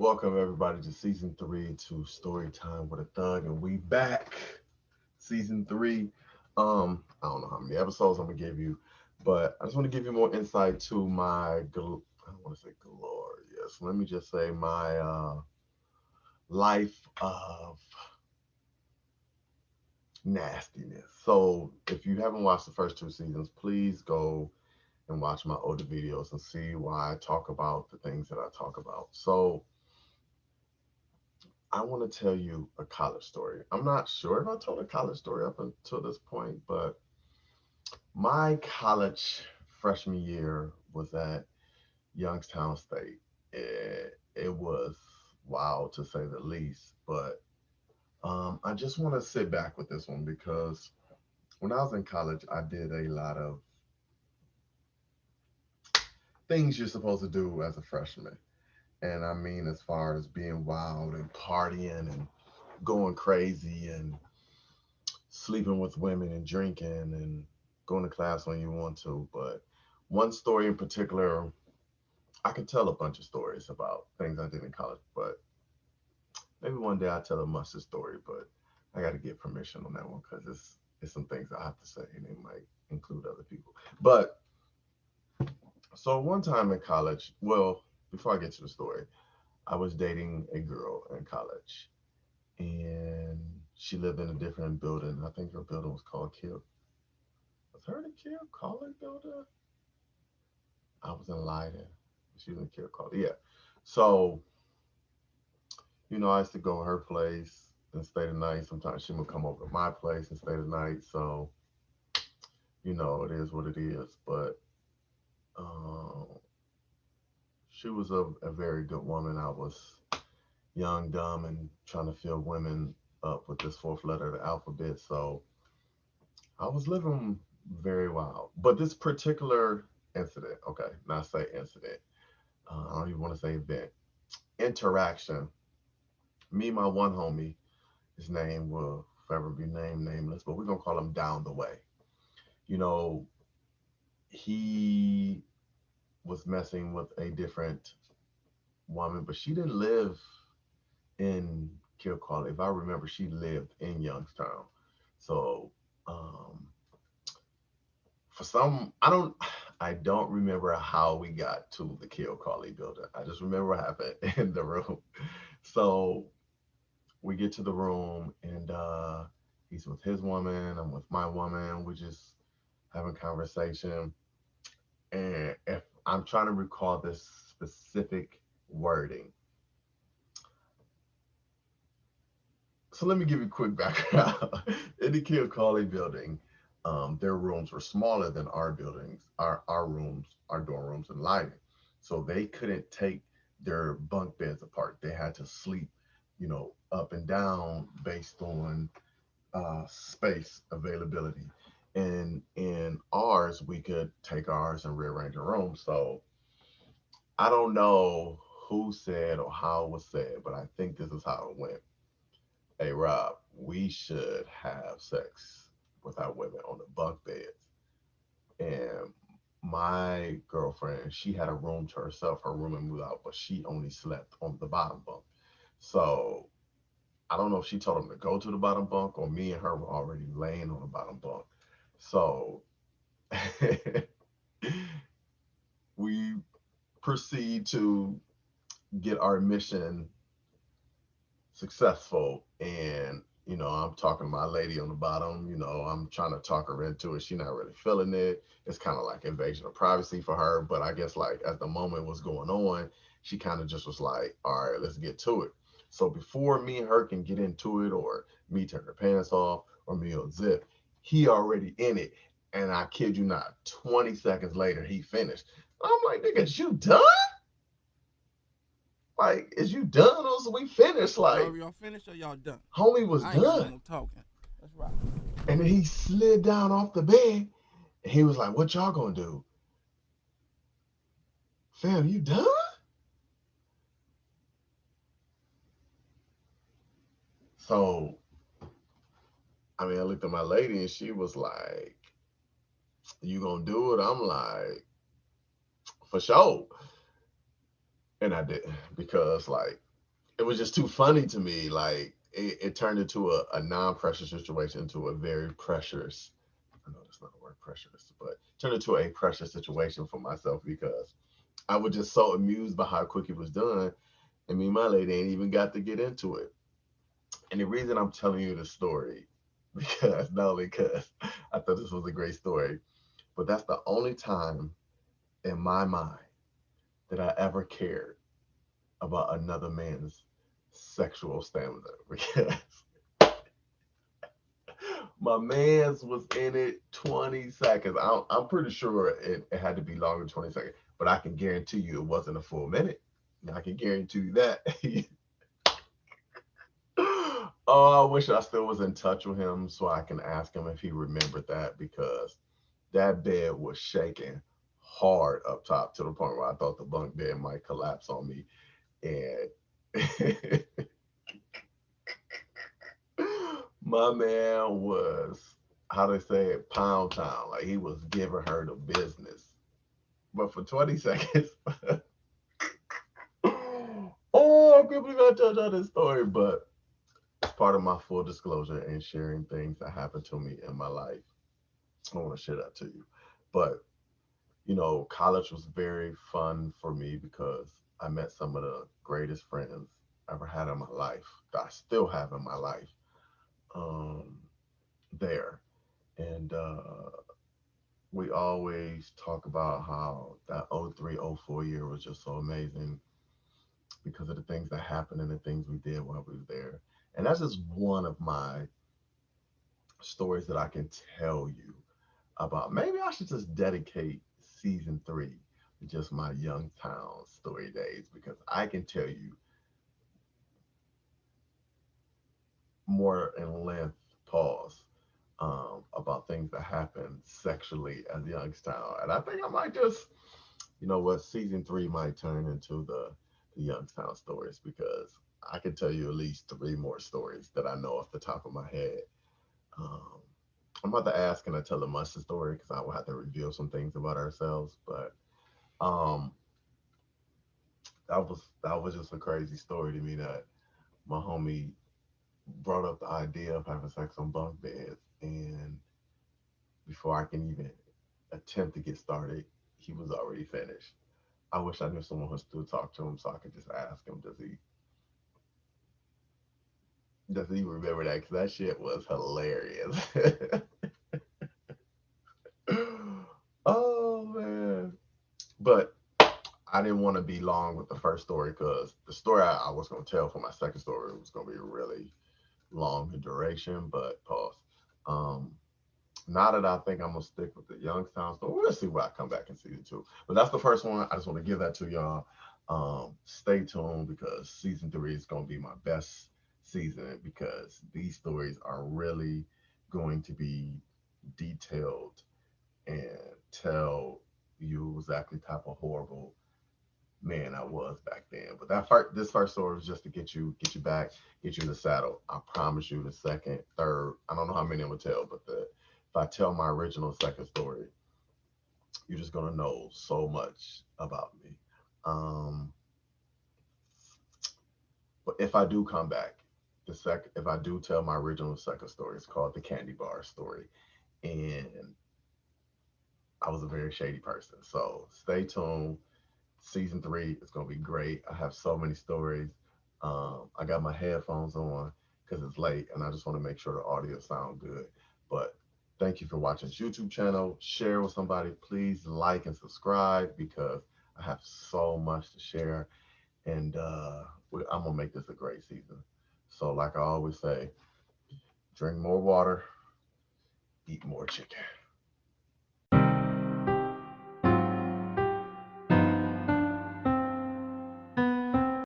Welcome everybody to season three to Story Time with a Thug, and we back. Season three. I don't know how many episodes I'm gonna give you, but I just want to give you more insight to I don't want to say glorious. Let me just say my life of nastiness. So if you haven't watched the first two seasons, please go and watch my older videos and see why I talk about the things that I talk about. So I want to tell you a college story. I'm not sure if I told a college story up until this point, but my college freshman year was at Youngstown State. It was wild to say the least, but I just want to sit back with this one because when I was in college, I did a lot of things you're supposed to do as a freshman. And I mean, as far as being wild and partying and going crazy and sleeping with women and drinking and going to class when you want to. But one story in particular, I could tell a bunch of stories about things I did in college, but maybe one day I'll tell a mustard story, but I got to get permission on that one because it's some things I have to say and it might include other people. But so one time in college, well, before I get to the story, I was dating a girl in college and she lived in a different building. I think her building was called Kill. Was her the Kill College building? I was in Leiden. She was in Kill College. Yeah. So, I used to go to her place and stay the night. Sometimes she would come over to my place and stay the night. So, it is what it is. But um, she was a very good woman. I was young, dumb, and trying to fill women up with this fourth letter of the alphabet. So I was living very wild. But this particular incident, okay, not say incident, I don't even want to say event, interaction. Me and my one homie, his name will forever be named nameless, but we're going to call him Down the Way. You know, he was messing with a different woman, but she didn't live in Kilcawley. If I remember, she lived in Youngstown. So, um, for some, I don't remember how we got to the Kilcawley building. I just remember what happened in the room. So we get to the room and he's with his woman, I'm with my woman, we're just having conversation. And if I'm trying to recall this specific wording, so let me give you a quick background. In the Kill Cawley building, their rooms were smaller than our buildings, our rooms, our dorm rooms in Leiden. So they couldn't take their bunk beds apart. They had to sleep, up and down based on space availability. And in ours, we could take ours and rearrange a room. So I don't know who said or how it was said, but I think this is how it went. Hey Rob, we should have sex with our women on the bunk beds. And my girlfriend, she had a room to herself. Her roommate moved out, but she only slept on the bottom bunk. So I don't know if she told him to go to the bottom bunk or me and her were already laying on the bottom bunk. So we proceed to get our mission successful. And, I'm talking to my lady on the bottom, I'm trying to talk her into it. She's not really feeling it. It's kind of like invasion of privacy for her. But I guess, like, as the moment was going on, she kind of just was like, all right, let's get to it. So before me and her can get into it, or me turn her pants off, or me unzip, he already in it. And I kid you not, 20 seconds later, he finished. I'm like, nigga, is you done? Like, is you done? Or so we finished? Y'all Like, y'all finished or y'all done? homie was I ain't got no done. more talking. Let's rock. And then he slid down off the bed. And he was like, what y'all gonna do? Fam, you done? So, I mean, I looked at my lady and she was like, you gonna do it? I'm like, for sure. And I did because, like, it was just too funny to me. Like it turned into a non-pressure situation into a very pressurous. I know that's not the word pressurous, but turned into a pressure situation for myself because I was just so amused by how quick it was done, and me and my lady ain't even got to get into it. And the reason I'm telling you the story, because not only because I thought this was a great story, but that's the only time in my mind that I ever cared about another man's sexual stamina. Because my man's was in it 20 seconds. I'm pretty sure it had to be longer than 20 seconds, but I can guarantee you it wasn't a full minute. I can guarantee you that. Oh, I wish I still was in touch with him so I can ask him if he remembered that because that bed was shaking hard up top to the point where I thought the bunk bed might collapse on me. And my man was, how they say it, pound town. Like he was giving her the business. But for 20 seconds, oh, I can't believe I told y'all this story. But it's part of my full disclosure and sharing things that happened to me in my life. I want to share that to you. But, college was very fun for me because I met some of the greatest friends I ever had in my life that I still have in my life um, there. And we always talk about how that 03, 04 year was just so amazing because of the things that happened and the things we did while we were there. And that's just one of my stories that I can tell you about. Maybe I should just dedicate season three to just my Youngtown story days because I can tell you more in length, pause, about things that happened sexually at Youngstown. And I think I might just, season three might turn into the Youngstown stories because I can tell you at least three more stories that I know off the top of my head. Um, I'm about to ask, can I tell a mustard story? Because I will have to reveal some things about ourselves. But um, that was just a crazy story to me that my homie brought up the idea of having sex on bunk beds, and before I can even attempt to get started, he was already finished. I wish I knew someone who still talk to him so I could just ask him, does he remember that? Because that shit was hilarious. Oh man! But I didn't want to be long with the first story because the story I was going to tell for my second story was going to be really long in duration. But pause. Um, Now that I think I'm gonna stick with the Youngstown story, we'll see what I come back in season two. But that's the first one. I just want to give that to y'all. Stay tuned because season three is gonna be my best season because these stories are really going to be detailed and tell you exactly type of horrible man I was back then. But this first story was just to get you back, get you in the saddle. I promise you, the second, third, I don't know how many I'm gonna tell, but the if I tell my original second story, you're just gonna know so much about me. Um, but if I do come back, if I do tell my original second story, it's called the Candy Bar Story, and I was a very shady person. So stay tuned. Season three is gonna be great. I have so many stories. I got my headphones on because it's late, and I just want to make sure the audio sound good. But thank you for watching this YouTube channel. Share with somebody. Please like and subscribe because I have so much to share, and I'm gonna make this a great season. So, like I always say, drink more water, eat more chicken.